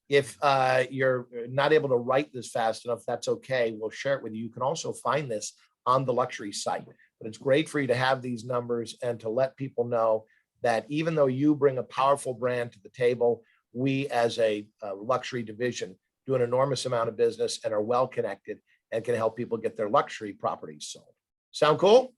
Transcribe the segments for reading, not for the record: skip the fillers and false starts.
If you're not able to write this fast enough, that's okay. We'll share it with you. You can also find this on the luxury site, but it's great for you to have these numbers and to let people know that even though you bring a powerful brand to the table, we as a luxury division do an enormous amount of business and are well connected and can help people get their luxury properties sold. Sound cool?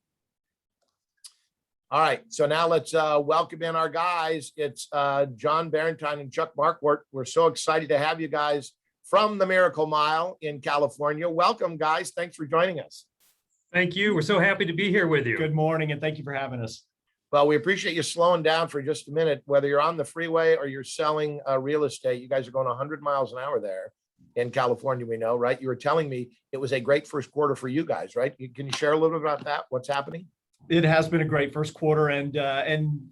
All right, so now let's welcome in our guys. It's John Barentine and Chuck Markwart. We're so excited to have you guys from the Miracle Mile in California. Welcome, guys. Thanks for joining us. Thank you. We're so happy to be here with you. Good morning, and thank you for having us. Well, we appreciate you slowing down for just a minute. Whether you're on the freeway or you're selling real estate, you guys are going 100 miles an hour there in California, we know, right? You were telling me it was a great first quarter for you guys, right? Can you share a little bit about that? What's happening? It has been a great first quarter, and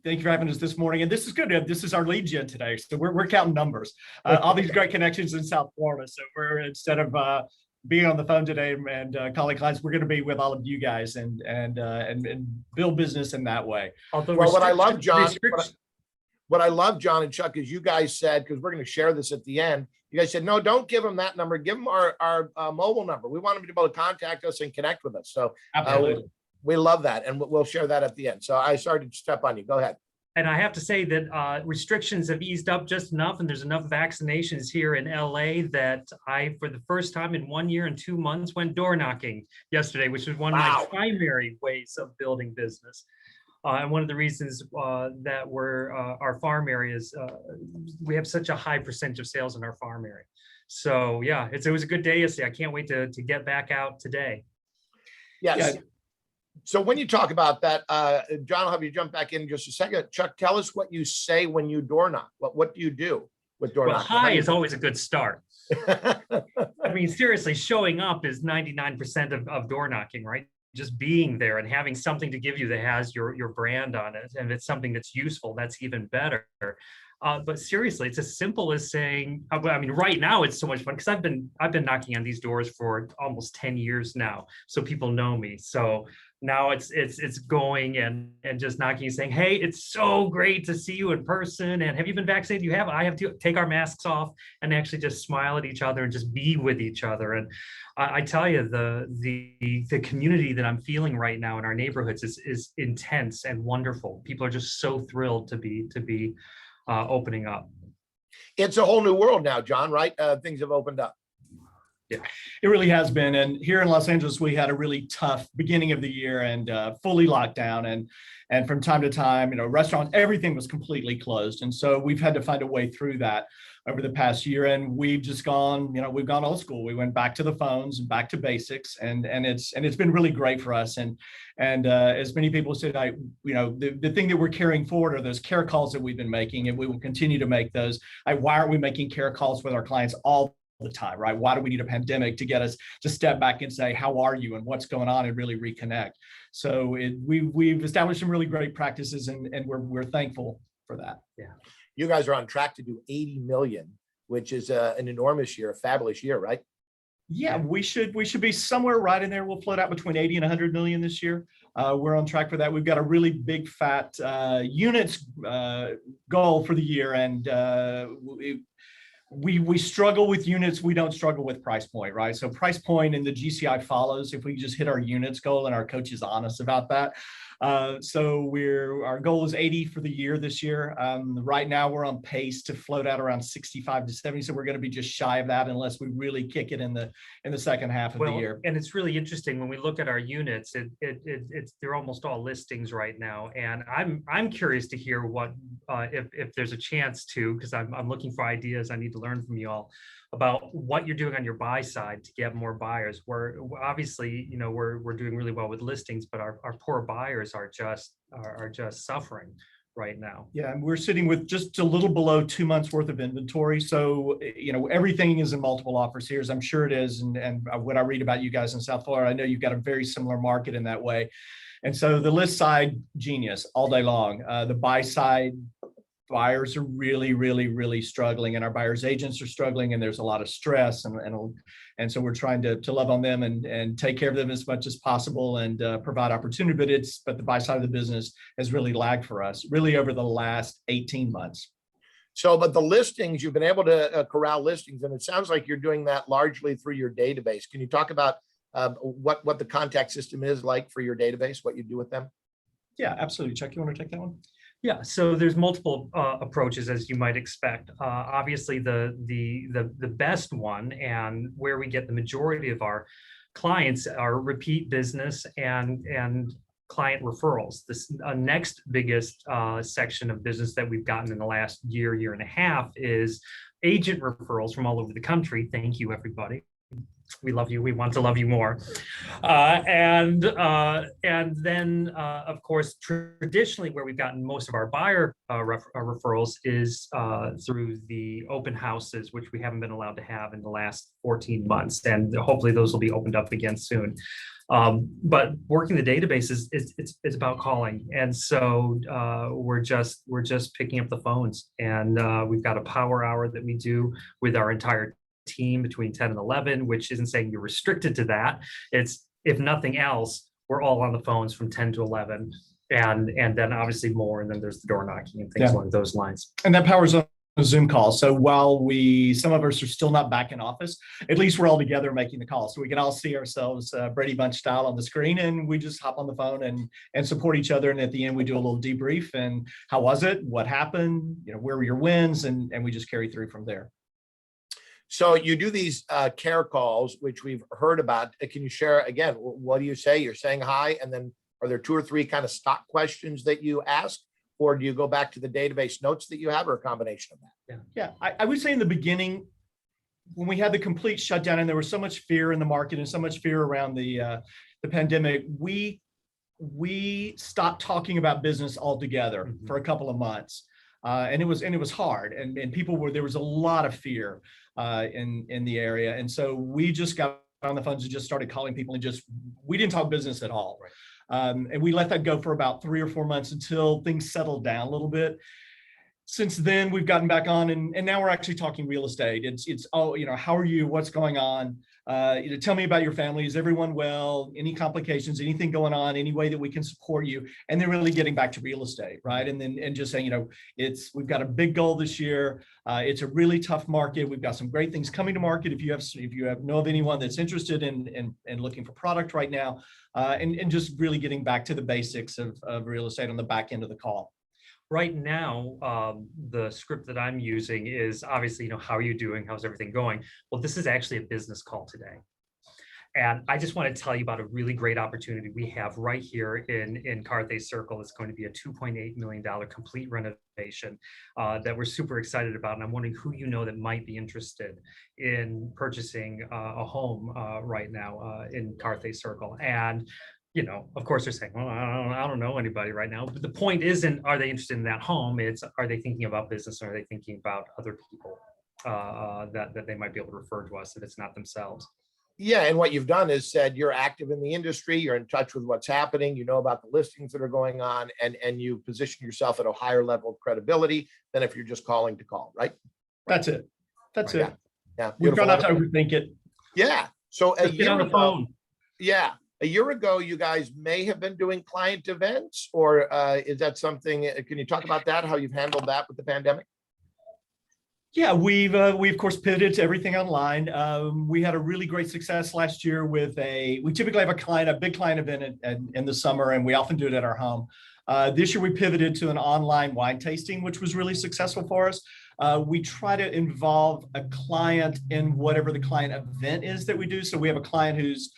thank you for having us this morning. And this is good. This is our lead gen today, so we're counting numbers. All these great connections in South Florida. So we're, instead of being on the phone today and calling clients, we're going to be with all of you guys and build business in that way. Although, well, what I love, John, what I love, John and Chuck, is you guys said, because we're going to share this at the end. You guys said, no, don't give them that number. Give them our mobile number. We want them to be able to contact us and connect with us. So we love that, and we'll share that at the end. So I started to step on you. Go ahead. And I have to say that restrictions have eased up just enough, and there's enough vaccinations here in LA that I, for the first time in 1 year and 2 months, went door knocking yesterday, which was one of my primary ways of building business. And one of the reasons that our farm areas, we have such a high percentage of sales in our farm area. So yeah, it was a good day yesterday. I can't wait to get back out today. Yes. Yeah. So when you talk about that, John, I'll have you jump back in just a second. Chuck, tell us what you say when you door knock. What do you do with door knocking? Hi is always a good start. I mean, seriously, showing up is 99% of door knocking, right? Just being there and having something to give you that has your brand on it, and it's something that's useful, that's even better. But seriously, it's as simple as saying, I mean, right now it's so much fun because I've been knocking on these doors for almost 10 years now, so people know me. So now it's going and just knocking and saying, hey, it's so great to see you in person, and have you been vaccinated? You have. I have to take our masks off and actually just smile at each other and just be with each other. And I tell you, the community that I'm feeling right now in our neighborhoods is intense and wonderful. People are just so thrilled to be opening up. It's a whole new world now, John, right? Things have opened up. Yeah, it really has been. And here in Los Angeles, we had a really tough beginning of the year and fully locked down. And from time to time, restaurants, everything was completely closed. And so we've had to find a way through that over the past year. And we've just gone, we've gone old school. We went back to the phones and back to basics. And it's been really great for us. And as many people said, the thing that we're carrying forward are those care calls that we've been making, and we will continue to make those. Why aren't we making care calls with our clients all the time, right? Why do we need a pandemic to get us to step back and say, how are you and what's going on, and really reconnect? So we've established some really great practices, and we're thankful for that. Yeah, you guys are on track to do 80 million, which is an enormous year, a fabulous year, right? Yeah, we should be somewhere right in there. We'll float out between 80 and 100 million this year. We're on track for that. We've got a really big fat units goal for the year, and we struggle with units. We don't struggle with price point, right? So price point and the GCI follows if we just hit our units goal, and our coach is honest about that. So our goal is 80 for the year this year. Right now we're on pace to float out around 65 to 70. So we're going to be just shy of that unless we really kick it in the second half of the year. And it's really interesting when we look at our units, they're almost all listings right now. And I'm curious to hear what, if there's a chance to, because I'm looking for ideas. I need to learn from you all about what you're doing on your buy side to get more buyers. We're obviously, we're doing really well with listings, but our poor buyers are just suffering right now. Yeah, and we're sitting with just a little below 2 months worth of inventory. So, everything is in multiple offers here, as I'm sure it is. And what I read about you guys in South Florida, I know you've got a very similar market in that way. And so the list side, genius all day long. The buy side, buyers are really, really, really struggling, and our buyers agents are struggling, and there's a lot of stress, and so we're trying to love on them and take care of them as much as possible and provide opportunity. But the buy side of the business has really lagged for us, really over the last 18 months. So, but the listings, you've been able to corral listings, and it sounds like you're doing that largely through your database. Can you talk about what the contact system is like for your database, what you do with them? Yeah, absolutely. Chuck, you want to take that one? Yeah, so there's multiple approaches, as you might expect. Obviously, the best one, and where we get the majority of our clients, are repeat business and client referrals. This next biggest section of business that we've gotten in the last year and a half is agent referrals from all over the country. Thank you, everybody. We love you. We want to love you more. And then, of course, traditionally, where we've gotten most of our buyer referrals is through the open houses, which we haven't been allowed to have in the last 14 months. And hopefully those will be opened up again soon. But working the database it's about calling. And so we're just picking up the phones. And we've got a power hour that we do with our entire team between 10 and 11, which isn't saying you're restricted to that. It's, if nothing else, we're all on the phones from 10 to 11, and then obviously more, and then there's the door knocking and things along those lines. And that powers on a Zoom call. So while some of us are still not back in office, at least we're all together making the call. So we can all see ourselves Brady Bunch style on the screen, and we just hop on the phone and support each other. And at the end, we do a little debrief and how was it? What happened? Where were your wins? And we just carry through from there. So you do these care calls, which we've heard about. Can you share again? What do you say? You're saying hi, and then are there 2 or 3 kind of stock questions that you ask, or do you go back to the database notes that you have, or a combination of that? Yeah. I would say in the beginning, when we had the complete shutdown and there was so much fear in the market and so much fear around the pandemic, we stopped talking about business altogether for a couple of months. And it was hard, and there was a lot of fear in the area. And so we just got on the phones and just started calling people, and we didn't talk business at all. Right. And we let that go for about 3 or 4 months until things settled down a little bit. Since then, we've gotten back on, and now we're actually talking real estate. It's how are you? What's going on? Tell me about your family. Is everyone well? Any complications? Anything going on? Any way that we can support you? And then really getting back to real estate, right? And just saying, we've got a big goal this year. It's a really tough market. We've got some great things coming to market. If you know of anyone that's interested in looking for product right now, and just really getting back to the basics of real estate on the back end of the call. Right now, the script that I'm using is obviously, how are you doing? How's everything going? Well, this is actually a business call today. And I just want to tell you about a really great opportunity we have right here in Carthay Circle. It's going to be a $2.8 million complete renovation that we're super excited about. And I'm wondering who that might be interested in purchasing a home right now in Carthay Circle. And of course, they're saying, well, I don't know anybody right now. But the point isn't, are they interested in that home? It's, are they thinking about business, or are they thinking about other people that they might be able to refer to us if it's not themselves? Yeah, and what you've done is said you're active in the industry, you're in touch with what's happening, you know about the listings that are going on, and you position yourself at a higher level of credibility than if you're just calling to call, right? That's it. That's it. Yeah. We've got not to overthink it. Yeah. So Just get on the phone. Yeah. A year ago, you guys may have been doing client events, or is that something, can you talk about that, how you've handled that with the pandemic? Yeah, we of course pivoted to everything online. We had a really great success last year with we typically have a big client event in the summer, and we often do it at our home. This year we pivoted to an online wine tasting, which was really successful for us. We try to involve a client in whatever the client event is that we do. So we have a client whose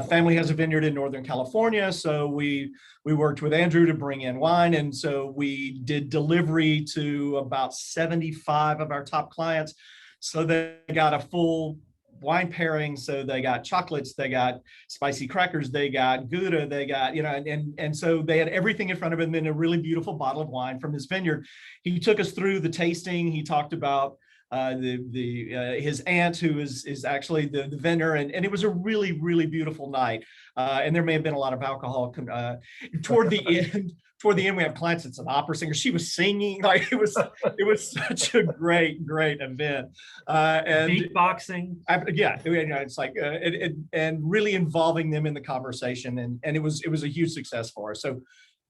family has a vineyard in Northern California. So we worked with Andrew to bring in wine. And so we did delivery to about 75 of our top clients. So they got a full wine pairing. So they got chocolates, they got spicy crackers, they got Gouda, they got, and so they had everything in front of them, and a really beautiful bottle of wine from his vineyard. He took us through the tasting. He talked about his aunt, who is actually the vendor, and it was a really, really beautiful night. And there may have been a lot of alcohol toward the end. Toward the end, we have clients that's an opera singer. She was singing, like it was such a great event. And beatboxing. It's like and really involving them in the conversation, and it was a huge success for us. So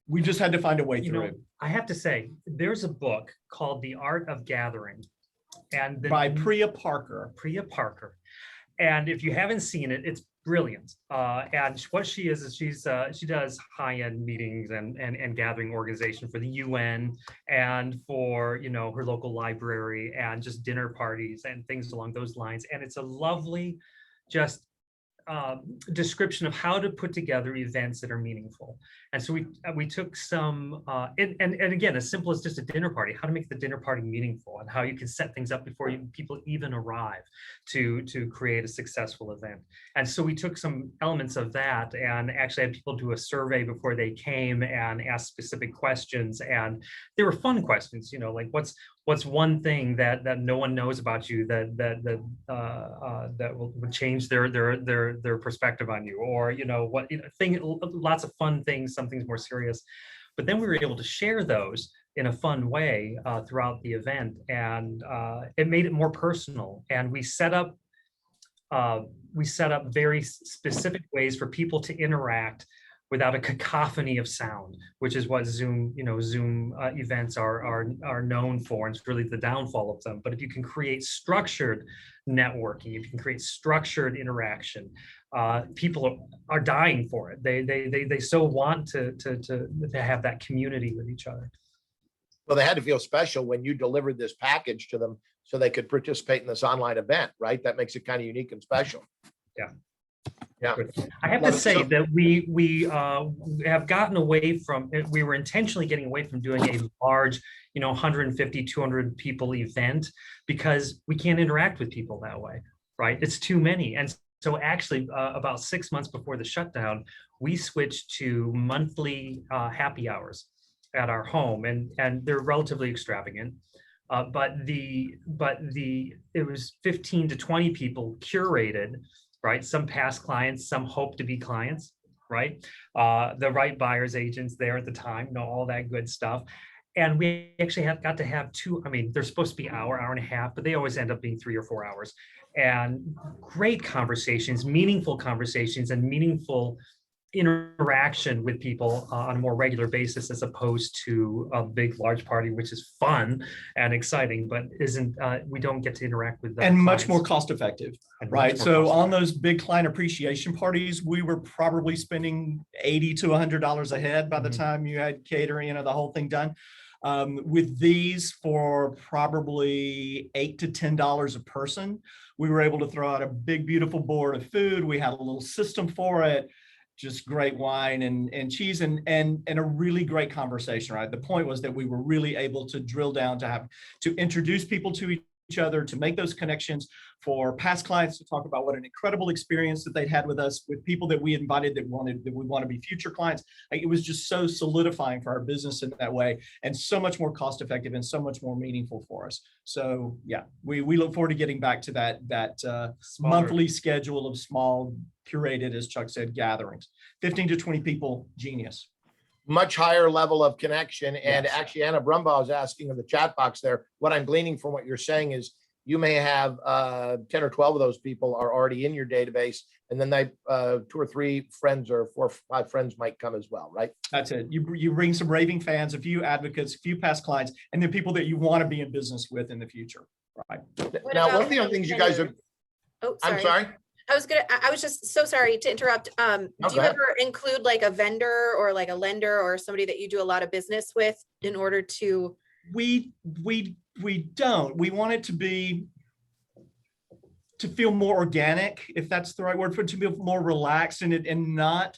We just had to find a way You through know, it. I have to say, there's a book called The Art of Gathering, and By Priya Parker. Priya Parker. And if you haven't seen it, it's brilliant. And what she is she does high-end meetings and gathering organization for the UN and for, you know, her local library and just dinner parties and things along those lines. And it's a lovely, just description of how to put together events that are meaningful. And so we took some and again, as simple as just a dinner party, how to make the dinner party meaningful and how you can set things up before people even arrive to create a successful event. And so we took some elements of that and actually had people do a survey before they came and ask specific questions. And they were fun questions, you know, like what's one thing that no one knows about you that would change their perspective on you, or, you know, what, you know, lots of fun things, some things more serious. But then we were able to share those in a fun way throughout the event, and it made it more personal. And we set up very specific ways for people to interact without a cacophony of sound, which is what Zoom events are known for, and it's really the downfall of them. But if you can create structured networking, if you can create structured interaction, people are dying for it. They so want to have that community with each other. Well, they had to feel special when you delivered this package to them so they could participate in this online event, right? That makes it kind of unique and special. Yeah. Yeah. I have to say that we have gotten away from, we were intentionally getting away from doing a large, 150, 200 people event, because we can't interact with people that way, right? It's too many. And so actually about 6 months before the shutdown, we switched to monthly happy hours at our home, and they're relatively extravagant. But it was 15 to 20 people curated, right? Some past clients, some hope to be clients, right? The right buyer's agents there at the time, all that good stuff. And we actually got to have two, they're supposed to be hour and a half, but they always end up being 3 or 4 hours. And great conversations, meaningful conversations, and meaningful interaction with people on a more regular basis, as opposed to a big, large party, which is fun and exciting, but we don't get to interact with them. And much more cost effective, right? So on those big client appreciation parties, we were probably spending $80 to $100 a head by the time you had catering, the whole thing done. With these, for probably $8 to $10 a person, we were able to throw out a big, beautiful board of food. We had a little system for it, just great wine and cheese and a really great conversation, right? The point was that we were really able to drill down to introduce people to each other, to make those connections, for past clients to talk about what an incredible experience that they'd had with us, with people that we invited that we want to be future clients. It was just so solidifying for our business in that way, and so much more cost effective and so much more meaningful for us. So yeah, we look forward to getting back to that monthly schedule of small, curated, as Chuck said, gatherings. 15 to 20 people, genius. Much higher level of connection. And Yes. actually, Anna Brumbaugh is asking in the chat box there, what I'm gleaning from what you're saying is you may have 10 or 12 of those people are already in your database, and then they 2 or 3 friends or 4 or 5 friends might come as well, right? That's it. You bring some raving fans, a few advocates, a few past clients, and then people that you want to be in business with in the future, right? Now, one of the other things you guys are, Oh, I'm sorry. I was just so sorry to interrupt. Do you ever include like a vendor or like a lender or somebody that you do a lot of business with in order to? We don't. We want it to feel more organic, if that's the right word, for it to be more relaxed and not,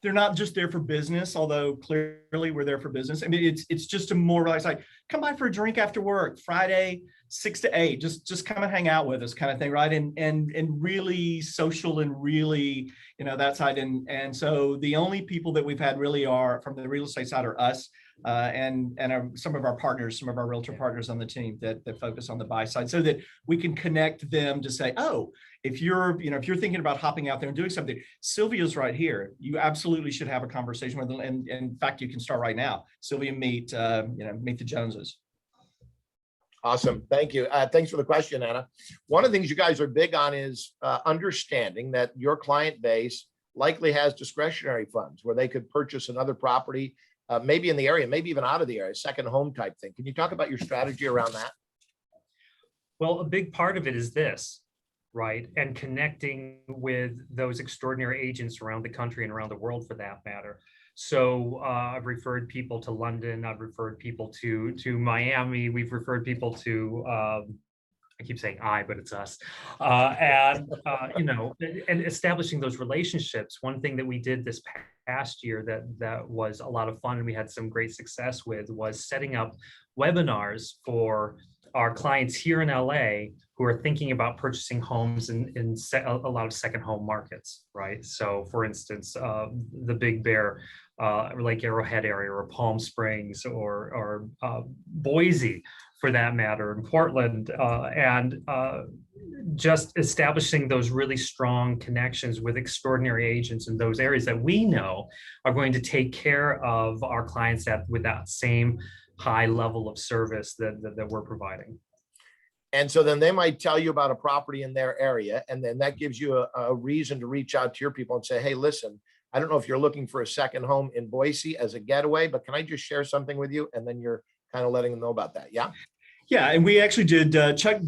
they're not just there for business, although clearly we're there for business. It's just a more relaxed, like, come by for a drink after work, Friday, 6 to 8, just come and hang out with us, kind of thing, right? And really social, and really, that side. And so the only people that we've had really are from the real estate side are us, and some of our partners, some of our realtor partners on the team that focus on the buy side, so that we can connect them to say, oh, if you're thinking about hopping out there and doing something, Sylvia's right here. You absolutely should have a conversation with them. And in fact, you can start right now. Sylvia, meet the Joneses. Awesome. Thank you. Thanks for the question, Anna. One of the things you guys are big on is understanding that your client base likely has discretionary funds where they could purchase another property maybe in the area, maybe even out of the area, second home type thing. Can you talk about your strategy around that? Well, a big part of it is this, right? And connecting with those extraordinary agents around the country and around the world for that matter. So I've referred people to London, I've referred people to Miami, we've referred people to I keep saying I, but it's us. You know, and establishing those relationships. One thing that we did this past year that was a lot of fun and we had some great success with was setting up webinars for our clients here in LA who are thinking about purchasing homes in a lot of second home markets, right? So for instance, the Big Bear, Lake Arrowhead area, or Palm Springs, or Boise, for that matter, in Portland, and just establishing those really strong connections with extraordinary agents in those areas that we know are going to take care of our clients with that same high level of service that we're providing. And so then they might tell you about a property in their area, and then that gives you a reason to reach out to your people and say, hey, listen, I don't know if you're looking for a second home in Boise as a getaway, but can I just share something with you? And then you're kind of letting them know about that. Yeah. Yeah, and we actually did. Chuck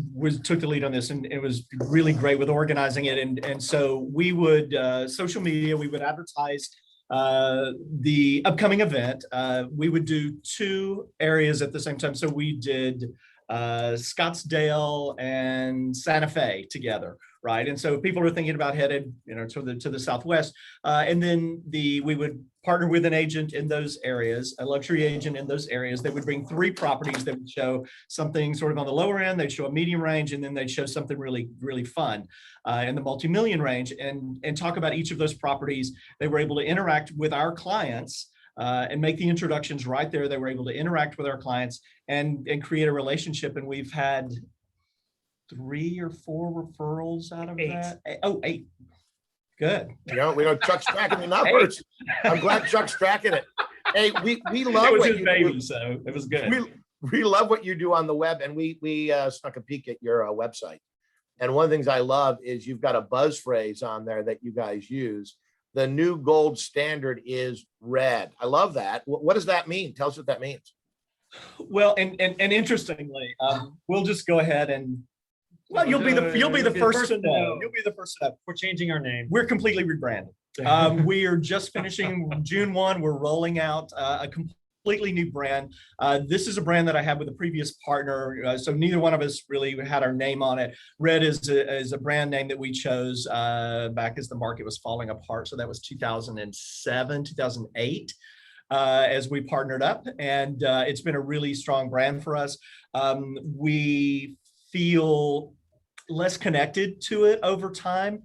took the lead on this, and it was really great with organizing it. And so we would social media. We would advertise the upcoming event. We would do 2 areas at the same time. So we did Scottsdale and Santa Fe together, right? And so people are thinking about headed, you know, to the southwest, and then we would partner with an agent in those areas, a luxury agent in those areas. They would bring 3 properties that would show something sort of on the lower end. They'd show a medium range, and then they'd show something really, really fun in the multi-million range, and talk about each of those properties. They were able to interact with our clients and make the introductions right there. They were able to interact with our clients and create a relationship. And we've had 3 or 4 referrals out of 8. that. Oh, 8. Good. You know, we know Chuck's tracking the numbers. I'm glad Chuck's tracking it. Hey, we love It was what his you baby, do. so it was good. We love what you do on the web, and we snuck a peek at your website. And one of the things I love is you've got a buzz phrase on there that you guys use. The new gold standard is red. I love that. What does that mean? Tell us what that means. Well, and interestingly, we'll just go ahead and you'll be the first to know. You'll be the first to know. We're changing our name. We're completely rebranded. We are just finishing June 1. We're rolling out a completely new brand. This is a brand that I had with a previous partner. So neither one of us really had our name on it. Red is a brand name that we chose back as the market was falling apart. So that was 2007, 2008. As we partnered up, and it's been a really strong brand for us. We feel less connected to it over time.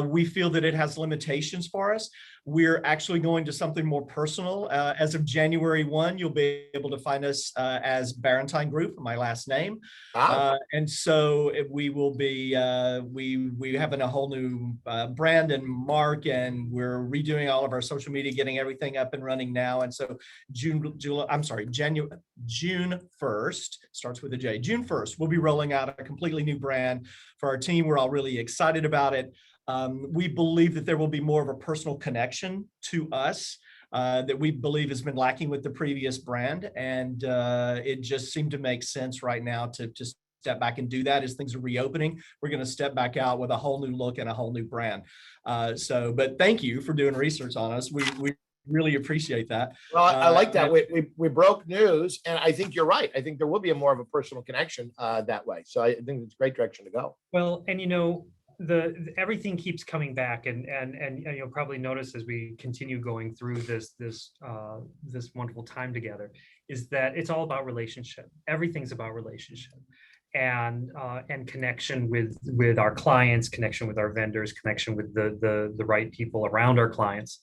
We feel that it has limitations for us. We're actually going to something more personal. As of January 1, you'll be able to find us as Barentine Group, my last name. And so we will be, we have a whole new brand and mark, and we're redoing all of our social media, getting everything up and running now. And so June 1st, starts with a J, June 1st, we'll be rolling out a completely new brand for our team. We're all really excited about it. We believe that there will be more of a personal connection to us that we believe has been lacking with the previous brand. And it just seemed to make sense right now to step back and do that. As things are reopening, we're going to step back out with a whole new look and a whole new brand. But thank you for doing research on us. We really appreciate that. Well, I like that. We broke news, and I think you're right. I think there will be more of a personal connection that way. So I think it's a great direction to go. Well, and you know, everything keeps coming back, and you'll probably notice as we continue going through this wonderful time together, is that it's all about relationship. Everything's about relationship, and connection with our clients, connection with our vendors, connection with the right people around our clients,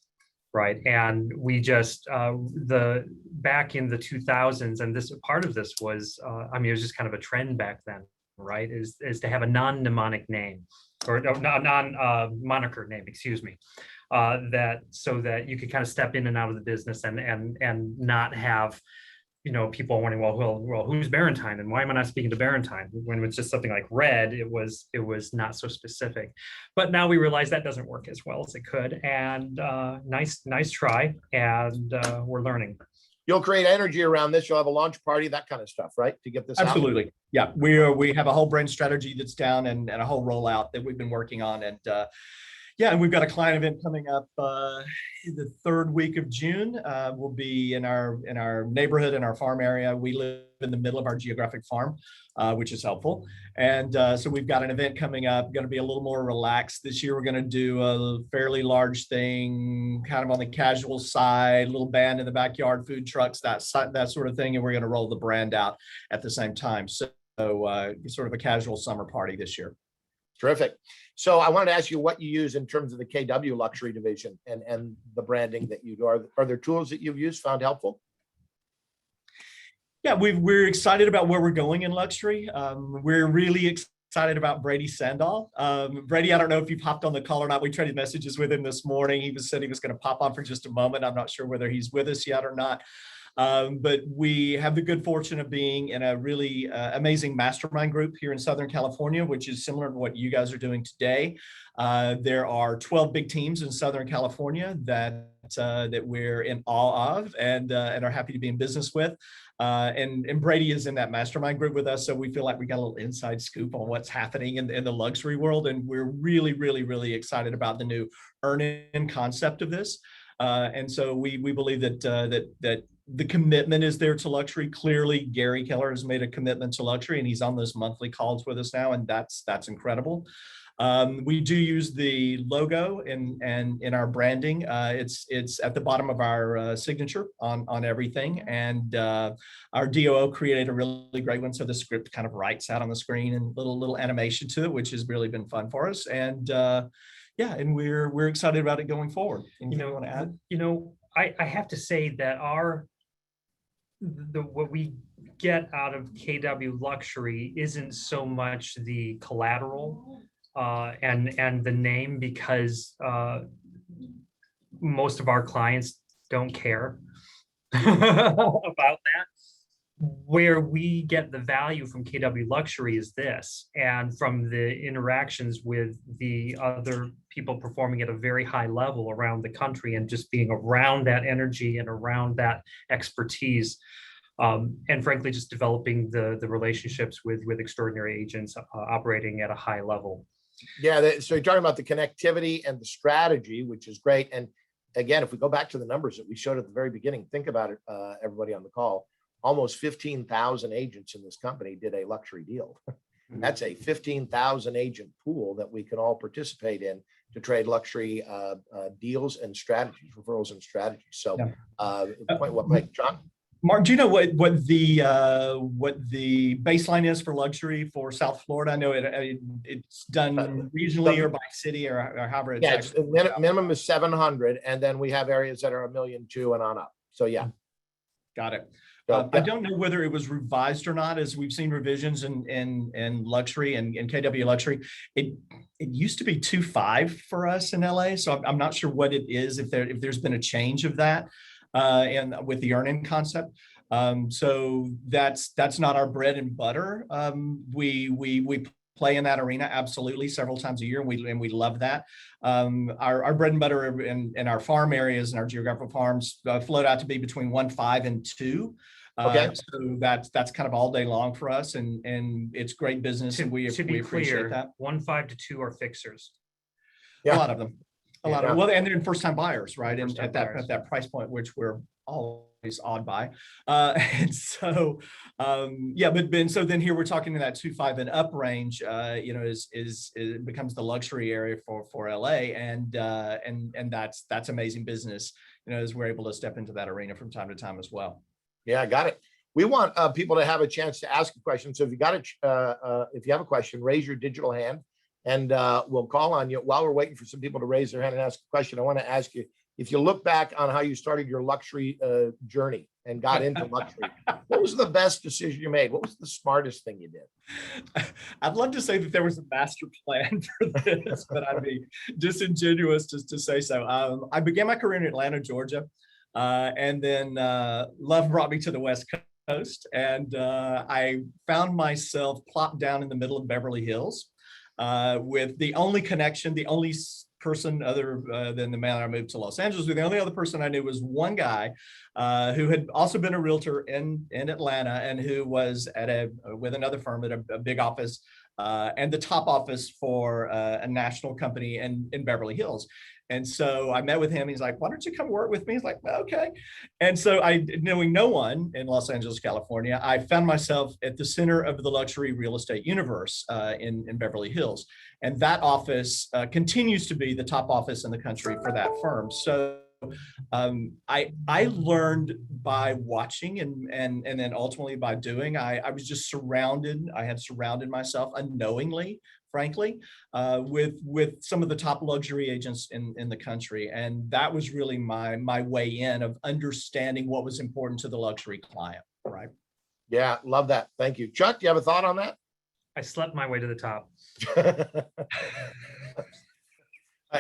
right? And we just back in the 2000s, and this part of this was, it was just kind of a trend back then, right? Is to have a non-mnemonic name. Or non-moniker name, excuse me, so that you could kind of step in and out of the business and not have, you know, people wondering, well, who's Barentine and why am I not speaking to Barentine? When it's just something like Red, it was not so specific. But now we realize that doesn't work as well as it could. And nice try, and we're learning. you'll create energy around this. You'll have a launch party, that kind of stuff, right? To get this out. Absolutely. Yeah, we have a whole brand strategy that's down and a whole rollout that we've been working on. And yeah, and we've got a client event coming up the third week of June. We'll be in our neighborhood, in our farm area. We live in the middle of our geographic farm, which is helpful. And so we've got an event coming up, going to be a little more relaxed this year. We're going to do a fairly large thing, kind of on the casual side, little band in the backyard, food trucks, that sort of thing. And we're going to roll the brand out at the same time. So sort of a casual summer party this year. Terrific. So I wanted to ask you what you use in terms of the KW luxury division and the branding that you do. Are there tools that you've used, found helpful? Yeah, we're excited about where we're going in luxury. We're really excited about Brady Sandall. Brady, I don't know if you've hopped on the call or not. We traded messages with him this morning. He said he was going to pop on for just a moment. I'm not sure whether he's with us yet or not. But we have the good fortune of being in a really amazing mastermind group here in Southern California, which is similar to what you guys are doing today. There are 12 big teams in Southern California that we're in awe of and are happy to be in business with. And Brady is in that mastermind group with us. So we feel like we got a little inside scoop on what's happening in the luxury world. And we're really, really, really excited about the new earn-in concept of this. And so we believe that the commitment is there to luxury. Clearly, Gary Keller has made a commitment to luxury, and he's on those monthly calls with us now, and that's incredible. We do use the logo in our branding. It's at the bottom of our signature on everything, and our DOO created a really great one, so the script kind of writes out on the screen and little animation to it, which has really been fun for us. And yeah, and we're excited about it going forward. Anything you want to add? I have to say that what we get out of KW Luxury isn't so much the collateral and the name, because most of our clients don't care about that. Where we get the value from KW Luxury is this, and from the interactions with the other people performing at a very high level around the country, and just being around that energy and around that expertise, and frankly, just developing the relationships with extraordinary agents operating at a high level. Yeah, so you're talking about the connectivity and the strategy, which is great. And again, if we go back to the numbers that we showed at the very beginning, think about it, everybody on the call. Almost 15,000 agents in this company did a luxury deal. That's a 15,000 agent pool that we can all participate in to trade luxury deals and strategies, referrals and strategies. So, point what, Mike, John? Mark, do you know what the baseline is for luxury for South Florida? I know it's done regionally or by city or however it's. Yeah, it's minimum is 700, and then we have areas that are 1.2 million and on up. So yeah, got it. I don't know whether it was revised or not, as we've seen revisions in luxury and KW luxury. It used to be 2.5 for us in LA, so I'm not sure what it is, if there's been a change of that and with the earn-in concept. So that's not our bread and butter. We play in that arena absolutely several times a year, and we love that. Our bread and butter in our farm areas and our geographical farms float out to be between 1.5 and 2. Okay. So that's kind of all day long for us, and it's great business, and we appreciate that. 1.5 to 2 are fixers. Yeah. A lot of them. A lot of them. Yeah. Well, and they're first-time buyers, right? And at First-time buyers. that price point, which we're always awed by. And so, yeah, but so then here we're talking in that 2.5 and up range, it becomes the luxury area for LA, and that's amazing business, as we're able to step into that arena from time to time as well. Yeah, I got it. We want people to have a chance to ask a question. So if you have a question, raise your digital hand, and we'll call on you. While we're waiting for some people to raise their hand and ask a question, I want to ask you, if you look back on how you started your luxury journey and got into luxury, what was the best decision you made? What was the smartest thing you did? I'd love to say that there was a master plan for this, but I'd be disingenuous just to say so. I began my career in Atlanta, Georgia, and then love brought me to the West Coast, and I found myself plopped down in the middle of Beverly Hills with the only connection, the only person other than the man I moved to Los Angeles with. The only other person I knew was one guy who had also been a realtor in Atlanta and who was with another firm at a big office and the top office for a national company in Beverly Hills. And so I met with him. He's like, why don't you come work with me? He's like, okay. And so knowing no one in Los Angeles, California, I found myself at the center of the luxury real estate universe in Beverly Hills. And that office continues to be the top office in the country for that firm. So I learned by watching and then ultimately by doing. I was just I had surrounded myself unknowingly, frankly, with some of the top luxury agents in the country. And that was really my way in of understanding what was important to the luxury client, right? Yeah, love that. Thank you. Chuck, do you have a thought on that? I slept my way to the top.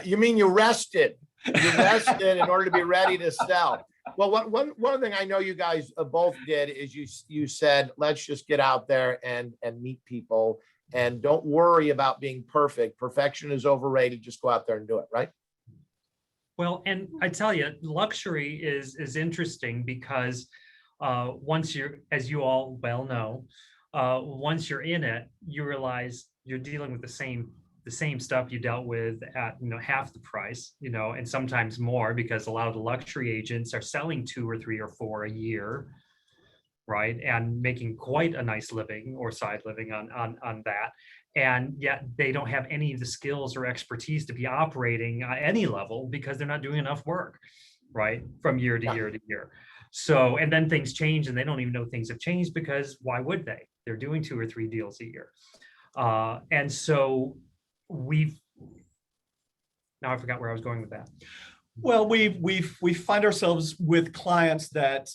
You mean you rested? You rested in order to be ready to sell. Well, one thing I know you guys both did is you said, let's just get out there and meet people and don't worry about being perfect. Perfection is overrated. Just go out there and do it, right? Well, and I tell you, luxury is interesting because once you're, as you all well know, once you're in it, you realize you're dealing with the same stuff you dealt with at half the price, and sometimes more, because a lot of the luxury agents are selling 2 or 3 or 4 a year, right, and making quite a nice living or side living on that, and yet they don't have any of the skills or expertise to be operating at any level because they're not doing enough work, right, from year to year to year. So, and then things change and they don't even know things have changed, because why would they? They're doing 2 or 3 deals a year. And so now I forgot where I was going with that. Well, we find ourselves with clients that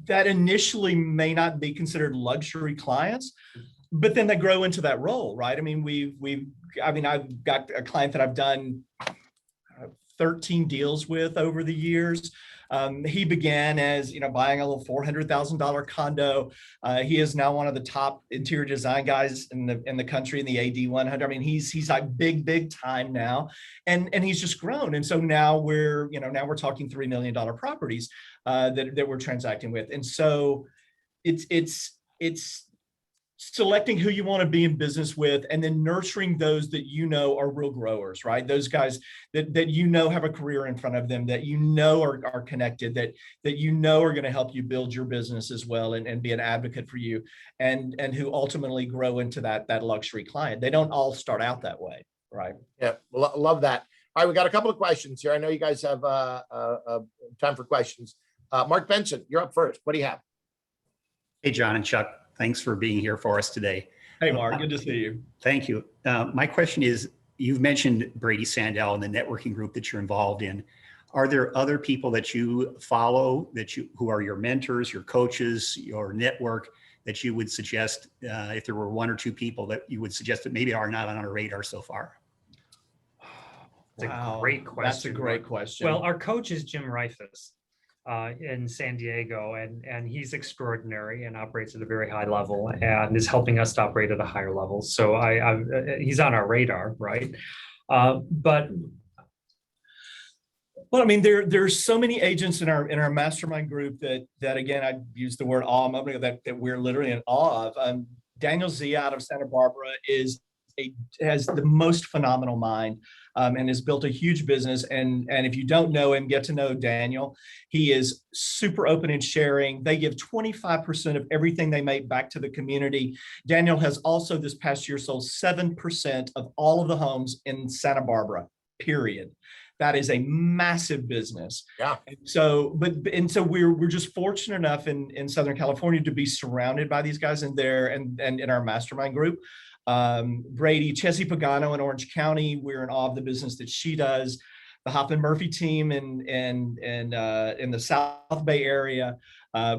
that initially may not be considered luxury clients, but then they grow into that role, right? I mean, I've got a client that I've done 13 deals with over the years. He began as, buying a little $400,000 condo. He is now one of the top interior design guys in the country in the AD 100. I mean, he's like big time now, and he's just grown. And so now we're talking $3 million properties that we're transacting with. And so it's selecting who you want to be in business with, and then nurturing those that are real growers, right? Those guys that have a career in front of them, that are connected, that are going to help you build your business as well, and be an advocate for you, and who ultimately grow into that luxury client. They don't all start out that way, right? Yeah, love that. All right, we got a couple of questions here. I know you guys have time for questions. Mark Benson, you're up first. What do you have? Hey, John and Chuck. Thanks for being here for us today. Hey, Mark, good to see you. Thank you. My question is, you've mentioned Brady Sandell and the networking group that you're involved in. Are there other people that you follow who are your mentors, your coaches, your network, that you would suggest, if there were 1 or 2 people that you would suggest that maybe are not on our radar so far? That's a great question. That's a great question. Well, our coach is Jim Reifus in San Diego, and he's extraordinary and operates at a very high level and is helping us to operate at a higher level. So he's on our radar, right? But well, I mean, there's so many agents in our mastermind group that again, I use the word awe, that we're literally in awe of. Daniel Zia out of Santa Barbara has the most phenomenal mind, and has built a huge business. And if you don't know him, get to know Daniel. He is super open and sharing. They give 25% of everything they make back to the community. Daniel has also this past year sold 7% of all of the homes in Santa Barbara, period. That is a massive business. Yeah. And so we're just fortunate enough in Southern California to be surrounded by these guys and in our mastermind group. Brady, Chessie Pagano in Orange County, we're in awe of the business that she does. The Hoffman Murphy team in the South Bay area.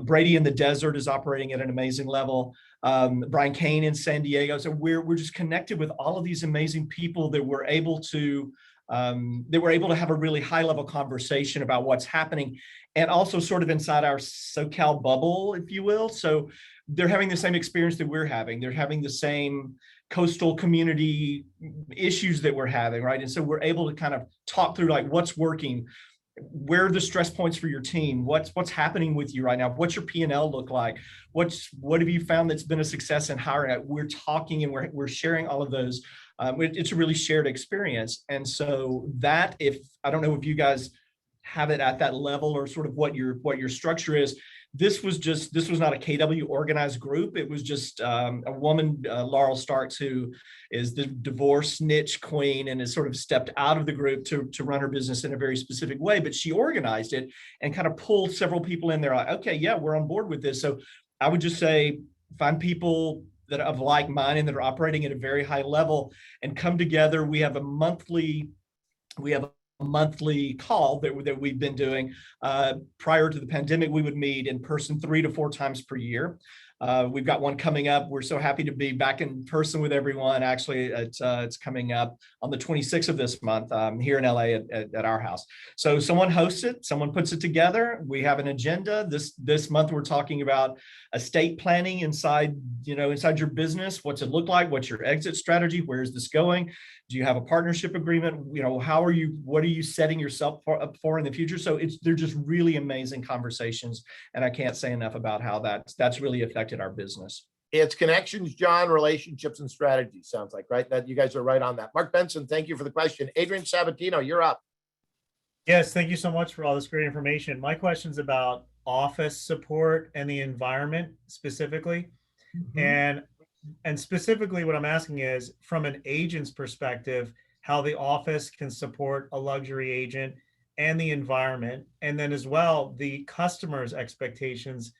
Brady in the desert is operating at an amazing level. Brian Kane in San Diego. So we're just connected with all of these amazing people that we're able to have a really high level conversation about what's happening, and also sort of inside our SoCal bubble, if you will. So they're having the same experience that we're having. They're having the same coastal community issues that we're having, right? And so we're able to kind of talk through like what's working, where are the stress points for your team, what's happening with you right now, what's your P&L look like, what have you found that's been a success in hiring. We're talking and we're sharing all of those. It's a really shared experience. And so that, if I don't know if you guys have it at that level or sort of what your structure is. This was not a KW organized group. It was just a woman, Laurel Starks, who is the divorce niche queen and has sort of stepped out of the group to run her business in a very specific way. But she organized it and kind of pulled several people in there. Like, okay, yeah, we're on board with this. So I would just say, find people that are of like mind and that are operating at a very high level and come together. We have a monthly call that we've been doing. Prior to the pandemic, we would meet in person 3 to 4 times per year. We've got one coming up. We're so happy to be back in person with everyone. Actually, it's coming up on the 26th of this month here in LA at our house. So someone hosts it, someone puts it together. We have an agenda. This month we're talking about estate planning inside your business. What's it look like? What's your exit strategy? Where is this going? Do you have a partnership agreement? What are you setting yourself up for in the future? So they're just really amazing conversations. And I can't say enough about how that's really affected our business. It's connections, John, relationships and strategies, sounds like, right? That you guys are right on that. Mark Benson, thank you for the question. Adrian Sabatino, you're up. Yes, thank you so much for all this great information. My question's about office support and the environment specifically. Mm-hmm. And specifically what I'm asking is, from an agent's perspective, how the office can support a luxury agent and the environment, and then as well, the customer's expectations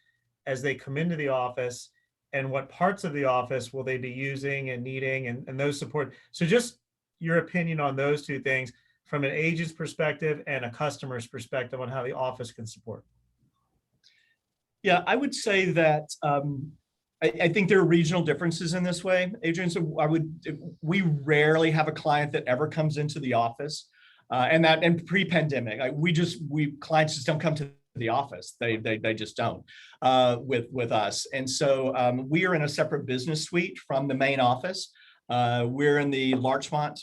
as they come into the office, and what parts of the office will they be using and needing, and those support. So just your opinion on those two things from an agent's perspective and a customer's perspective on how the office can support. Yeah, I would say that I think there are regional differences in this way, Adrian. So we rarely have a client that ever comes into the office, and pre-pandemic, clients just don't come to the office. They just don't with us. And so we are in a separate business suite from the main office. We're in the Larchmont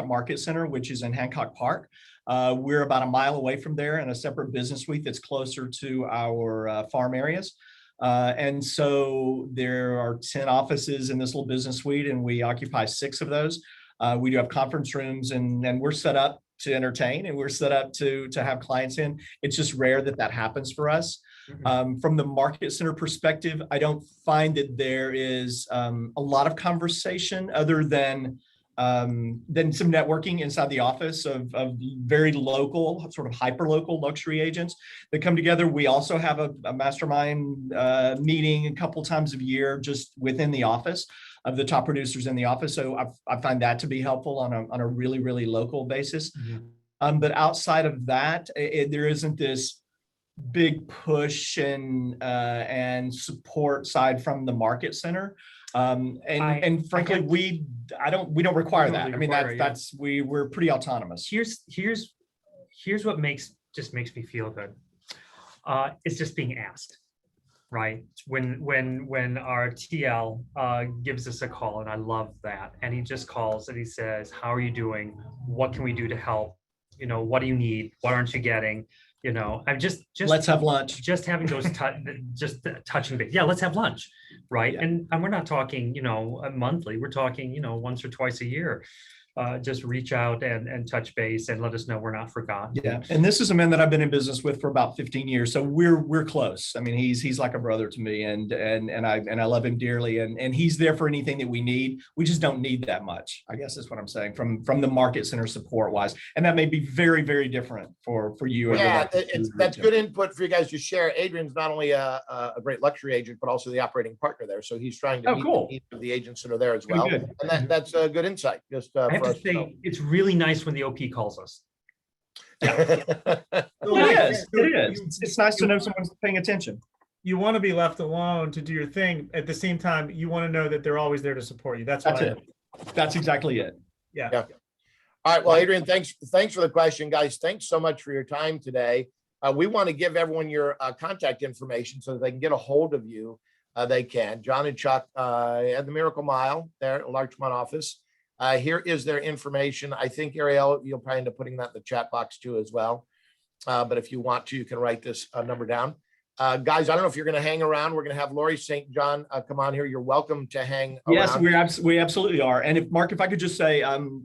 Market Center, which is in Hancock Park. We're about a mile away from there in a separate business suite that's closer to our farm areas. And so there are 10 offices in this little business suite, and we occupy 6 of those. We do have conference rooms, and we're set up to entertain, and we're set up to have clients in. It's just rare that happens for us. Mm-hmm. From the market center perspective, I don't find that there is a lot of conversation other than some networking inside the office of very local, sort of hyper local luxury agents that come together. We also have a mastermind meeting a couple times a year just within the office of the top producers in the office. So I find that to be helpful on a really, really local basis. Mm-hmm. But outside of that, there isn't this big push and support side from the market center. And frankly, we don't require that. I mean, we're pretty autonomous. Here's what makes me feel good. It's just being asked, right? When our TL gives us a call, and I love that, and he just calls and he says, "How are you doing? What can we do to help? What do you need? What aren't you getting?" I'm just let's have lunch. Just having those touching base. Yeah, let's have lunch, right? Yeah. And we're not talking, monthly. We're talking, once or twice a year. Just reach out and touch base and let us know we're not forgotten. Yeah, and this is a man that I've been in business with for about 15 years, so we're close. I mean, he's like a brother to me, and I love him dearly, and he's there for anything that we need. We just don't need that much, I guess is what I'm saying from the market center support wise, and that may be very, very different for you. Yeah, that's good input for you guys to share. Adrian's not only a great luxury agent, but also the operating partner there, so he's trying to meet the needs of the agents that are there as well, and that's a good insight. Just I have to say, it's really nice when the OP calls us. It is. It's nice to know someone's paying attention. You want to be left alone to do your thing. At the same time, you want to know that they're always there to support you. That's it. That's exactly it. Yeah. All right. Well, Adrian, thanks for the question, guys. Thanks so much for your time today. We want to give everyone your contact information so that they can get a hold of you. they can. John and Chuck at the Miracle Mile there at Larchmont office. Here is their information. I think, Ariel, you'll probably end up putting that in the chat box too as well. But if you want to, you can write this number down. Guys, I don't know if you're going to hang around. We're going to have Lori St. John come on here. You're welcome to hang Yes, around. we absolutely are. And if Mark, if I could just say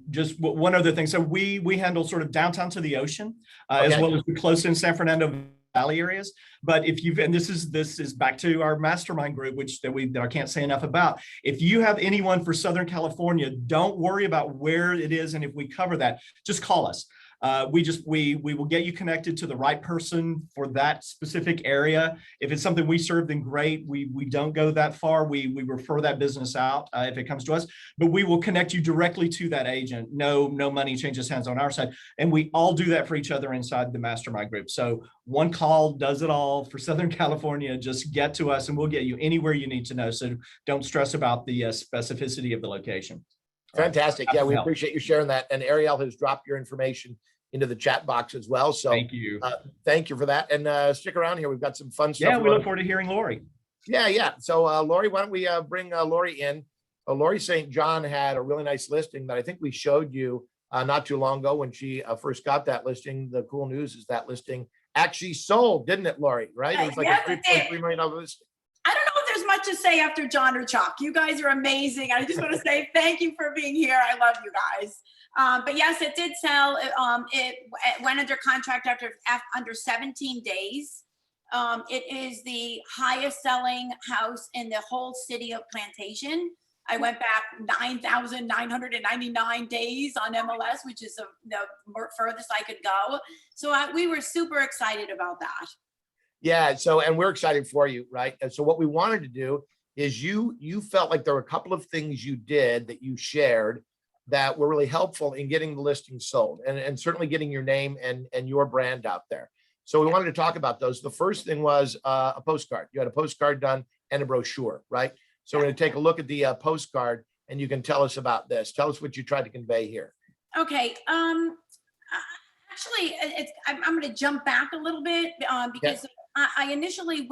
just one other thing. So we handle sort of downtown to the ocean, as Okay. well as the close in San Fernando Valley areas. But if you've, and this is back to our mastermind group, which that I can't say enough about. If you have anyone for Southern California, don't worry about where it is. And if we cover that, just call us. We will get you connected to the right person for that specific area. If it's something we serve, then great. We don't go that far. We refer that business out if it comes to us, but we will connect you directly to that agent. No money changes hands on our side. And we all do that for each other inside the mastermind group. So one call does it all for Southern California. Just get to us and we'll get you anywhere you need to know. So don't stress about the specificity of the location. Fantastic. Yeah, we appreciate you sharing that. And Ariel has dropped your information into the chat box as well. So thank you. Thank you for that. And stick around here. We've got some fun stuff. Yeah, we look forward to hearing Lori. Yeah. So Lori, why don't we bring Lori in? Lori St. John had a really nice listing that I think we showed you not too long ago when she first got that listing. The cool news is that listing actually sold, didn't it, Lori? Right? It was like a $3.3 million listing. I don't know if there's much to say after John or Chuck. You guys are amazing. I just want to say thank you for being here. I love you guys. But yes, it did sell. It went under contract after under 17 days. It is the highest selling house in the whole city of Plantation. I went back 9,999 days on MLS, which is the furthest I could go. So we were super excited about that. Yeah. So, and we're excited for you, right? And so what we wanted to do is you felt like there were a couple of things you did that you shared that were really helpful in getting the listing sold and certainly getting your name and your brand out there. So we wanted to talk about those. The first thing was a postcard. You had a postcard done and a brochure, right? So we're going to take a look at the postcard and you can tell us about this. Tell us what you tried to convey here. Okay. Actually, I'm going to jump back a little bit because I initially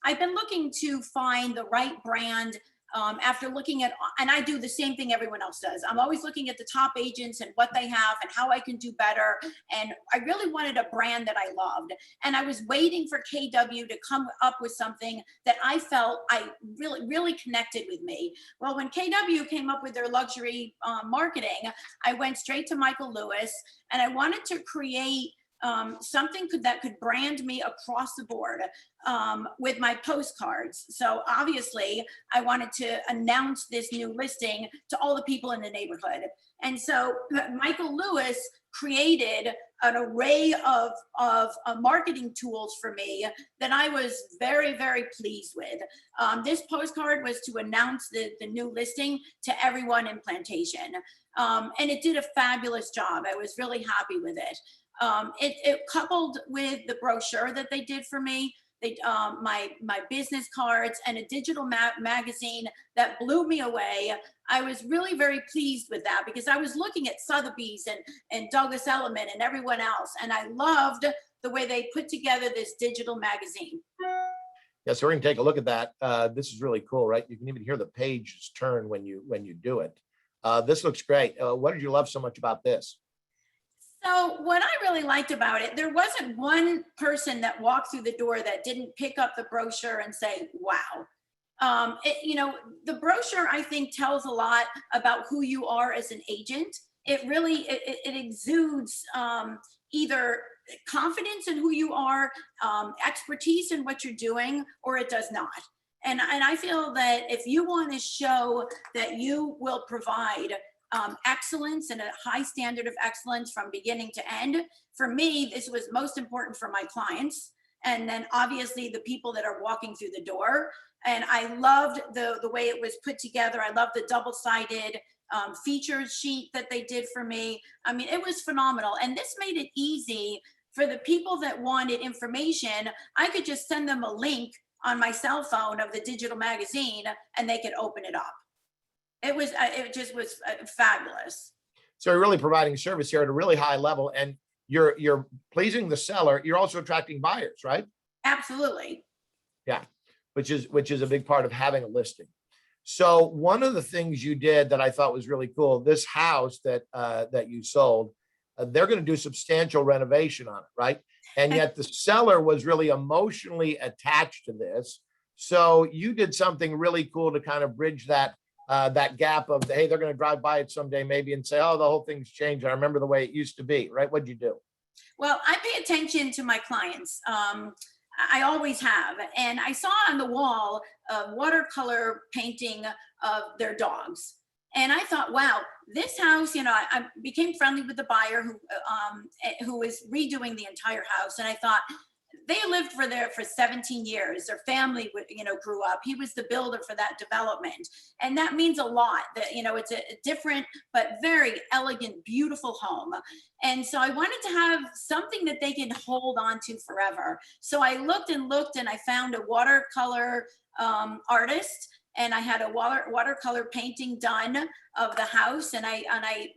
I've been looking to find the right brand after looking at, and I do the same thing everyone else does. I'm always looking at the top agents and what they have and how I can do better. And I really wanted a brand that I loved. And I was waiting for KW to come up with something that I felt really connected with me. Well, when KW came up with their luxury marketing, I went straight to Michael Lewis and I wanted to create something that could brand me across the board with my postcards. So obviously I wanted to announce this new listing to all the people in the neighborhood. And so Michael Lewis created an array of marketing tools for me that I was very pleased with. This postcard was to announce the new listing to everyone in Plantation. And it did a fabulous job. I was really happy with it. It coupled with the brochure that they did for me, my business cards and a digital magazine that blew me away. I was really very pleased with that because I was looking at Sotheby's and Douglas Elliman and everyone else. And I loved the way they put together this digital magazine. Yeah, so we're gonna take a look at that. This is really cool, right? You can even hear the pages turn when you do it. This looks great. What did you love so much about this? So what I really liked about it, there wasn't one person that walked through the door that didn't pick up the brochure and say, wow. The brochure, I think, tells a lot about who you are as an agent. It really, it exudes either confidence in who you are, expertise in what you're doing, or it does not. And I feel that if you want to show that you will provide excellence and a high standard of excellence from beginning to end. For me, this was most important for my clients. And then obviously the people that are walking through the door. And I loved the way it was put together. I loved the double-sided features sheet that they did for me. I mean, it was phenomenal. And this made it easy for the people that wanted information. I could just send them a link on my cell phone of the digital magazine and they could open it up. It just was fabulous. So you're really providing service here at a really high level, and you're pleasing the seller. You're also attracting buyers, right? Absolutely. Yeah, which is a big part of having a listing. So one of the things you did that I thought was really cool, this house that you sold, they're going to do substantial renovation on it, right? And yet the seller was really emotionally attached to this. So you did something really cool to kind of bridge that gap of, hey, they're going to drive by it someday maybe and say, oh, the whole thing's changed. I remember the way it used to be, right? What'd you do? Well, I pay attention to my clients. I always have. And I saw on the wall a watercolor painting of their dogs. And I thought, wow, this house, I became friendly with the buyer who was redoing the entire house. And I thought, they lived for 17 years. Their family, grew up. He was the builder for that development. And that means a lot that, it's a different, but very elegant, beautiful home. And so I wanted to have something that they can hold on to forever. So I looked and I found a watercolor artist, and I had a watercolor painting done of the house, and I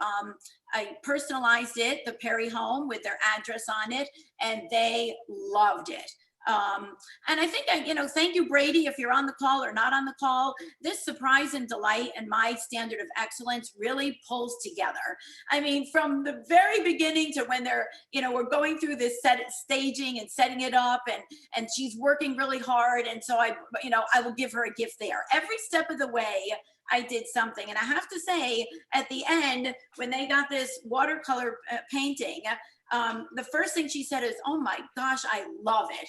personalized it, the Perry home, with their address on it, and they loved it. And I think, thank you, Brady, if you're on the call or not on the call. This surprise and delight and my standard of excellence really pulls together. I mean, from the very beginning to when they're, we're going through this staging and setting it up, and she's working really hard. And so I will give her a gift there. Every step of the way, I did something. And I have to say, at the end, when they got this watercolor painting, the first thing she said is, oh my gosh, I love it.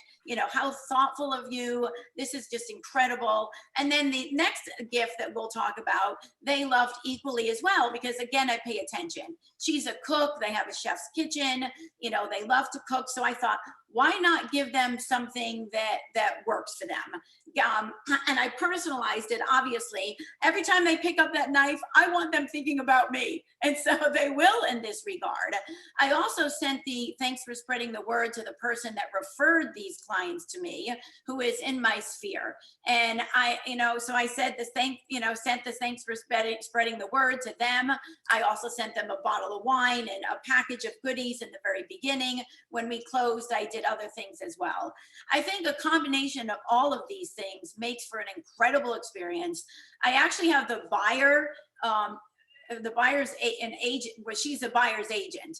How thoughtful of you. This is just incredible. And then the next gift that we'll talk about, they loved equally as well, because again, I pay attention. She's a cook. They have a chef's kitchen. They love to cook. So I thought, why not give them something that works for them? And I personalized it, obviously. Every time they pick up that knife, I want them thinking about me. And so they will in this regard. I also sent the thanks for spreading the word to the person that referred these clients to me, who is in my sphere. And so I said sent the thanks for spreading the word to them. I also sent them a bottle of wine and a package of goodies in the very beginning. When we closed, I did other things as well. I think a combination of all of these things makes for an incredible experience. I actually have the buyer's an agent, well, she's a buyer's agent.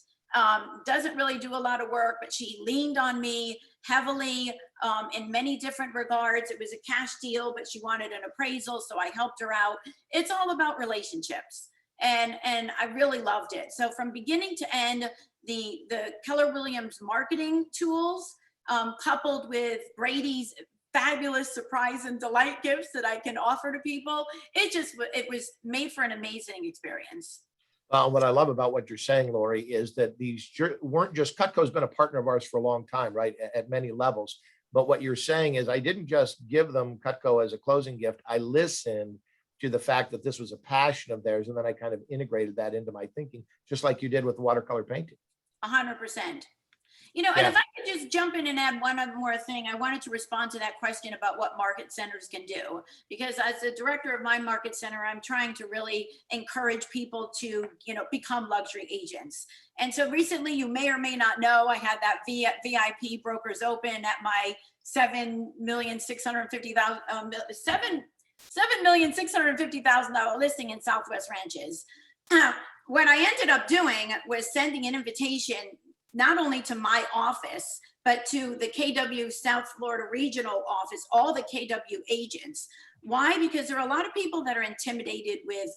Doesn't really do a lot of work, but she leaned on me heavily in many different regards. It was a cash deal, but she wanted an appraisal, so I helped her out. It's all about relationships. And I really loved it. So from beginning to end, the Keller Williams marketing tools, coupled with Brady's fabulous surprise and delight gifts that I can offer to people, it was made for an amazing experience. What I love about what you're saying, Lori, is that these weren't just, Cutco's been a partner of ours for a long time, right? At many levels. But what you're saying is I didn't just give them Cutco as a closing gift. I listened to the fact that this was a passion of theirs. And then I kind of integrated that into my thinking, just like you did with the watercolor painting. 100%. And if I could just jump in and add one other more thing, I wanted to respond to that question about what market centers can do, because as the director of my market center, I'm trying to really encourage people to, become luxury agents. And so recently, you may or may not know, I had that VIP Brokers Open at my $7,650,000 listing in Southwest Ranches. What I ended up doing was sending an invitation not only to my office, but to the KW South Florida regional office, all the KW agents. Why? Because there are a lot of people that are intimidated with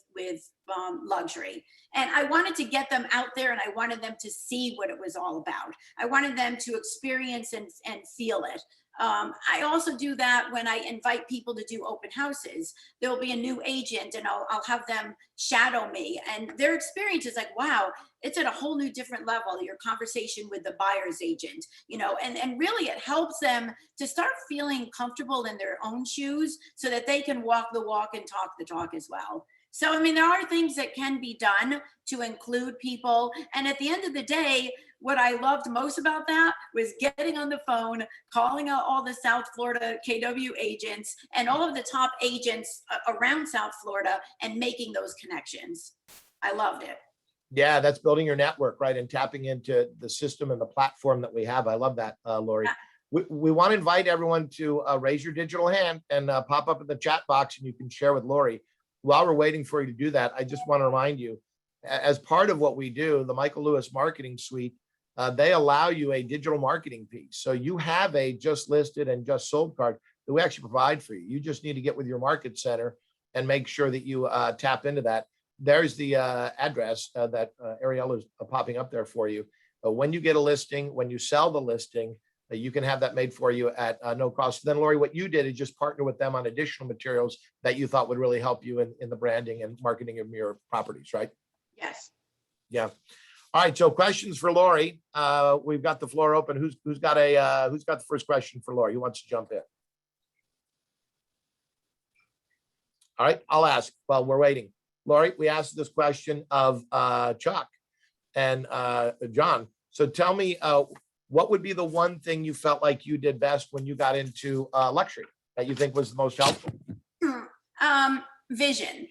luxury. And I wanted to get them out there, and I wanted them to see what it was all about. I wanted them to experience and feel it. I also do that when I invite people to do open houses. There will be a new agent, and I'll have them shadow me, and their experience is like, wow, it's at a whole new different level, your conversation with the buyer's agent, and really it helps them to start feeling comfortable in their own shoes so that they can walk the walk and talk the talk as well. So, I mean, there are things that can be done to include people. And at the end of the day, what I loved most about that was getting on the phone, calling out all the South Florida KW agents and all of the top agents around South Florida and making those connections. I loved it. Yeah, that's building your network, right? And tapping into the system and the platform that we have. I love that, Lori. we want to invite everyone to raise your digital hand and pop up in the chat box, and you can share with Lori. While we're waiting for you to do that, I just want to remind you, as part of what we do, the Michael Lewis Marketing Suite, they allow you a digital marketing piece. So you have a just listed and just sold card that we actually provide for you. You just need to get with your market center and make sure that you tap into that. There's the address that Ariel is popping up there for you. When you get a listing, when you sell the listing, you can have that made for you at no cost. Then, Lori, what you did is just partner with them on additional materials that you thought would really help you in the branding and marketing of your properties, right? Yes. Yeah. All right. So questions for Lori. We've got the floor open. Who's got the first question for Lori? Who wants to jump in? All right, I'll ask while we're waiting. Lori, we asked this question of Chuck and John. So tell me, what would be the one thing you felt like you did best when you got into luxury that you think was the most helpful? Vision.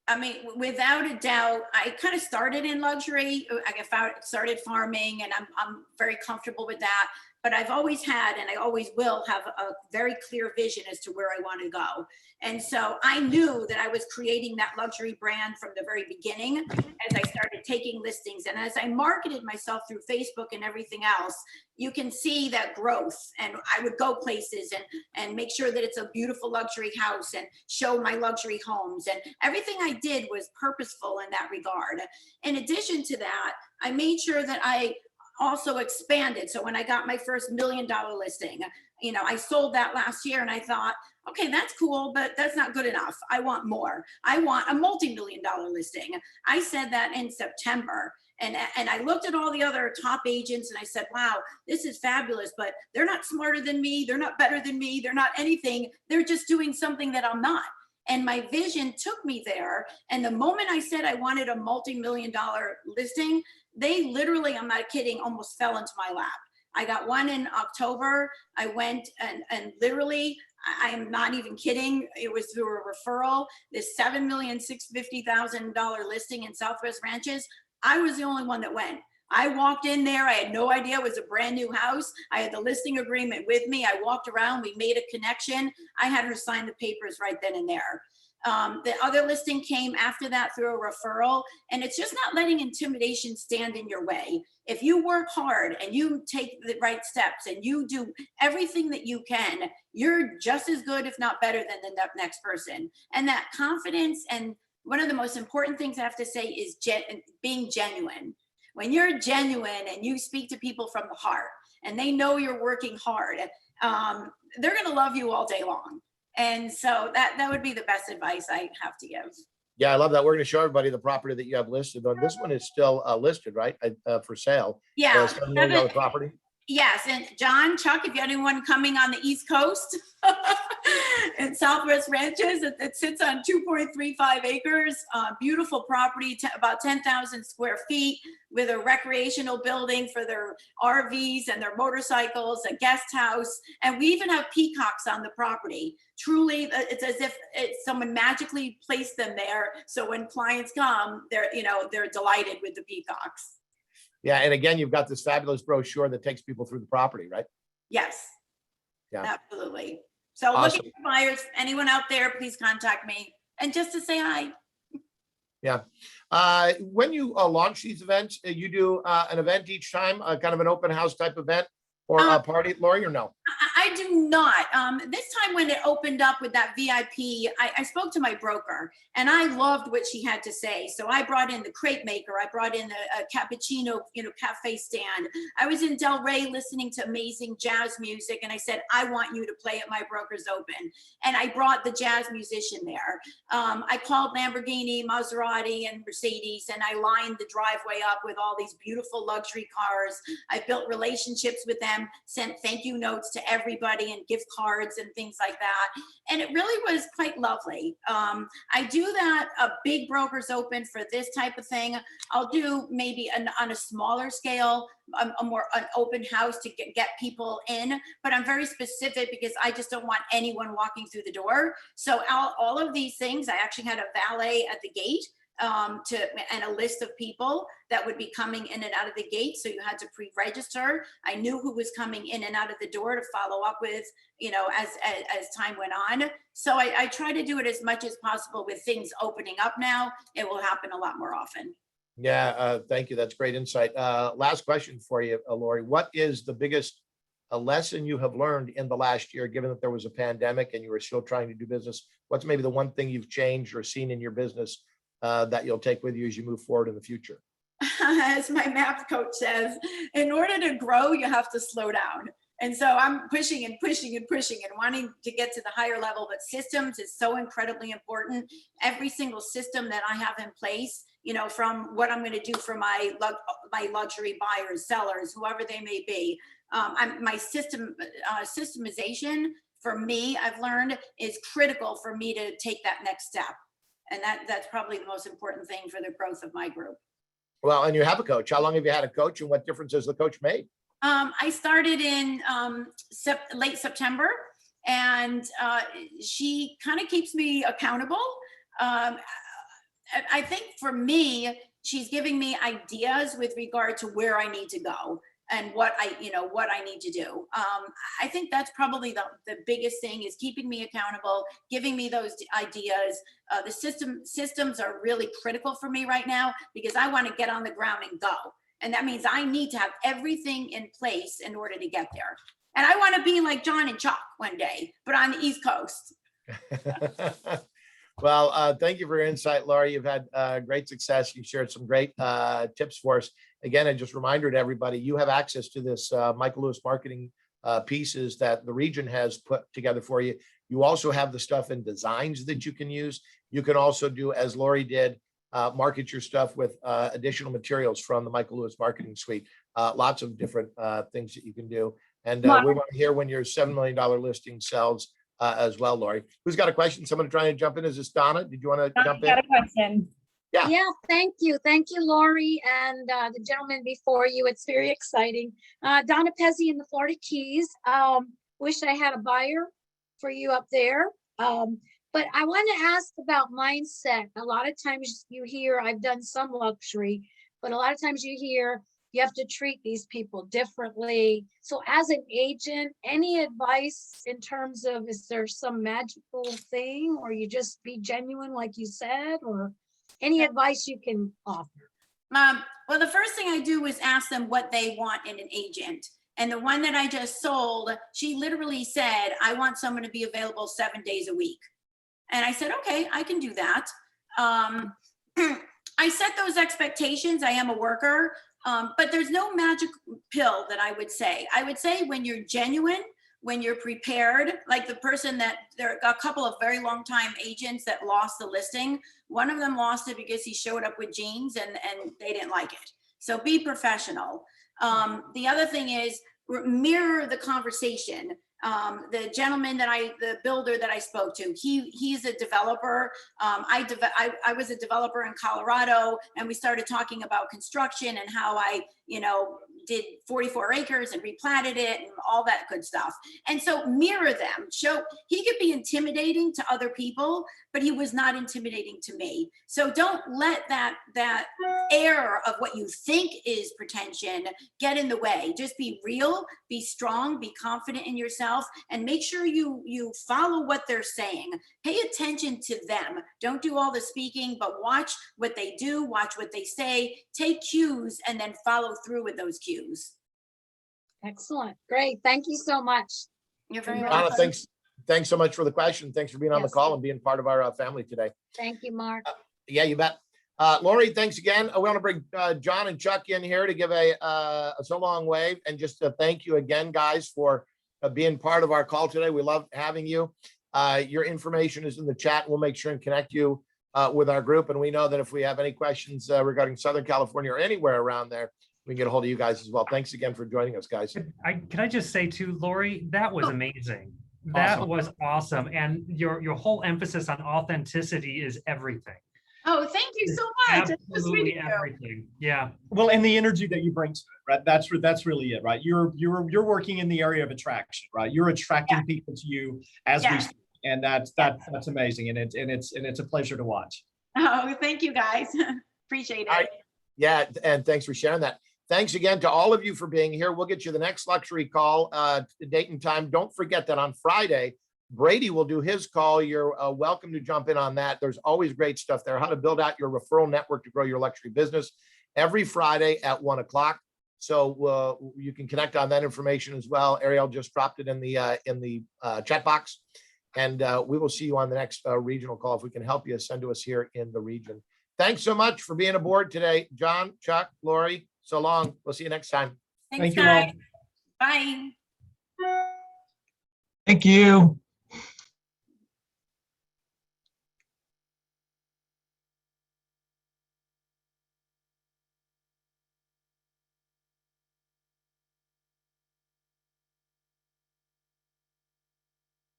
I mean, without a doubt, I kind of started in luxury. I started farming, and I'm very comfortable with that. But I've always had, and I always will have, a very clear vision as to where I want to go. And so I knew that I was creating that luxury brand from the very beginning as I started taking listings. And as I marketed myself through Facebook and everything else, you can see that growth. And I would go places and make sure that it's a beautiful luxury house and show my luxury homes. And everything I did was purposeful in that regard. In addition to that, I made sure that I also expanded. So when I got my first $1 million listing, I sold that last year, and I thought, okay, that's cool, but that's not good enough. I want more. I want a multi-million-dollar listing. I said that in September. And I looked at all the other top agents and I said, wow, this is fabulous, but they're not smarter than me. They're not better than me. They're not anything. They're just doing something that I'm not. And my vision took me there. And the moment I said I wanted a multi-million-dollar listing, they literally, I'm not kidding, almost fell into my lap. I got one in October. I went and literally, I am not even kidding, it was through a referral, this $7,650,000 listing in Southwest Ranches. I was the only one that went. I walked in there. I had no idea it was a brand new house. I had the listing agreement with me. I walked around. We made a connection. I had her sign the papers right then and there. The other listing came after that through a referral. And it's just not letting intimidation stand in your way. If you work hard and you take the right steps and you do everything that you can, you're just as good, if not better, than the next person. And that confidence, and one of the most important things I have to say is being genuine. When you're genuine and you speak to people from the heart and they know you're working hard, they're going to love you all day long. And so that would be the best advice I have to give. Yeah, I love that. We're going to show everybody the property that you have listed. This one is still listed, right? For sale. Yeah. $7 million property. Yes. And John, Chuck, if you had anyone coming on the East Coast in Southwest Ranches, it sits on 2.35 acres, beautiful property, about 10,000 square feet, with a recreational building for their RVs and their motorcycles, a guest house, and we even have peacocks on the property. Truly, it's as if someone magically placed them there. So when clients come, they're delighted with the peacocks. Yeah, and again, you've got this fabulous brochure that takes people through the property, right? Yes. Yeah. Absolutely. So Awesome. Looking for buyers, anyone out there, please contact me. And just to say hi. Yeah. When you launch these events, you do an event each time, kind of an open house type event, or a party, Lori, or no? I do not. This time when it opened up with that VIP, I spoke to my broker and I loved what she had to say. So I brought in the crepe maker. I brought in a cappuccino, cafe stand. I was in Del Rey listening to amazing jazz music. And I said, I want you to play at my broker's open. And I brought the jazz musician there. I called Lamborghini, Maserati, and Mercedes, and I lined the driveway up with all these beautiful luxury cars. I built relationships with them, sent thank you notes to everybody and gift cards and things like that. And it really was quite lovely. I do that, a big broker's open for this type of thing. I'll do maybe on a smaller scale, an open house to get people in, but I'm very specific because I just don't want anyone walking through the door. So all of these things, I actually had a valet at the gate. and a list of people that would be coming in and out of the gate. So you had to pre-register. I knew who was coming in and out of the door to follow up with, as time went on. So I try to do it as much as possible. With things opening up now, it will happen a lot more often. Yeah, thank you. That's great insight. Last question for you, Lori. What is the biggest lesson you have learned in the last year, given that there was a pandemic and you were still trying to do business? What's maybe the one thing you've changed or seen in your business that you'll take with you as you move forward in the future? As my math coach says, in order to grow, you have to slow down. And so I'm pushing and pushing and pushing and wanting to get to the higher level, but systems is so incredibly important. Every single system that I have in place, from what I'm going to do for my luxury buyers, sellers, whoever they may be, my systemization for me, I've learned, is critical for me to take that next step. And that's probably the most important thing for the growth of my group. Well, and you have a coach. How long have you had a coach, and what difference has the coach made? I started in late September, and she kind of keeps me accountable. I think for me, she's giving me ideas with regard to where I need to go and what I need to do. I think that's probably the biggest thing, is keeping me accountable, giving me those ideas. The systems are really critical for me right now, because I want to get on the ground and go. And that means I need to have everything in place in order to get there. And I want to be like John and Chuck one day, but on the East Coast. Well, thank you for your insight, Laurie. You've had great success. You shared some great tips for us. Again, a just reminder to everybody, you have access to this Michael Lewis marketing pieces that the region has put together for you. You also have the stuff and designs that you can use. You can also do, as Laurie did, market your stuff with additional materials from the Michael Lewis marketing suite. Lots of different things that you can do. And we want to hear when your $7 million listing sells as well, Laurie. Who's got a question? Someone trying to jump in? Is this Donna? Did you want to jump in? I got a question. Yeah. Yeah, thank you. Thank you, Lori, and the gentleman before you. It's very exciting. Donna Pezzi in the Florida Keys. Wish I had a buyer for you up there. But I want to ask about mindset. A lot of times you hear, I've done some luxury, but a lot of times you hear you have to treat these people differently. So as an agent, any advice in terms of, is there some magical thing, or you just be genuine like you said, or any advice you can offer? Well, the first thing I do is ask them what they want in an agent. And the one that I just sold, she literally said, I want someone to be available 7 days a week. And I said, okay, I can do that. I set those expectations. I am a worker, but there's no magic pill that I would say. I would say when you're genuine, when you're prepared, like the person that, there are a couple of very long time agents that lost the listing. One of them lost it because he showed up with jeans and they didn't like it. So be professional. The other thing is mirror the conversation. The gentleman the builder that I spoke to, he's a developer. I was a developer in Colorado, and we started talking about construction and how I, did 44 acres and replanted it and all that good stuff. And so mirror them. He could be intimidating to other people, but he was not intimidating to me. So don't let that air of what you think is pretension get in the way. Just be real, be strong, be confident in yourself, and make sure you follow what they're saying. Pay attention to them. Don't do all the speaking, but watch what they do, watch what they say, take cues, and then follow through with those cues. Excellent. Great. Thank you so much. You're very Donna, welcome. thanks so much for the question. Thanks for being on the Yes. call and being part of our family today. Thank you, Mark. Yeah, you bet. Lori, thanks again. I want to bring John and Chuck in here to give a so long wave, and just to thank you again, guys, for being part of our call today. We love having you. Your information is in the chat. We'll make sure and connect you with our group. And we know that if we have any questions regarding Southern California or anywhere around there, we can get a hold of you guys as well. Thanks again for joining us, guys. Can I just say too, Lori, that was amazing. That Awesome. was awesome. And your whole emphasis on authenticity is everything. Oh, thank you so much. It's just Absolutely meeting you. everything. Yeah. Well, and the energy that you bring to it, right? That's really it, right? You're working in the area of attraction, right? You're attracting people to you as we speak, and that's amazing, and it's a pleasure to watch. Oh, thank you, guys. Appreciate All right. it. Yeah, and thanks for sharing that. Thanks again to all of you for being here. We'll get you the next luxury call, date and time. Don't forget that on Friday, Brady will do his call. You're welcome to jump in on that. There's always great stuff there. How to build out your referral network to grow your luxury business every Friday at 1 o'clock. So you can connect on that information as well. Ariel just dropped it in the chat box. And we will see you on the next regional call. If we can help you, send to us here in the region. Thanks so much for being aboard today. John, Chuck, Lori, so long. We'll see you next time. Thanks, Thank you all. guys. Bye. Thank you.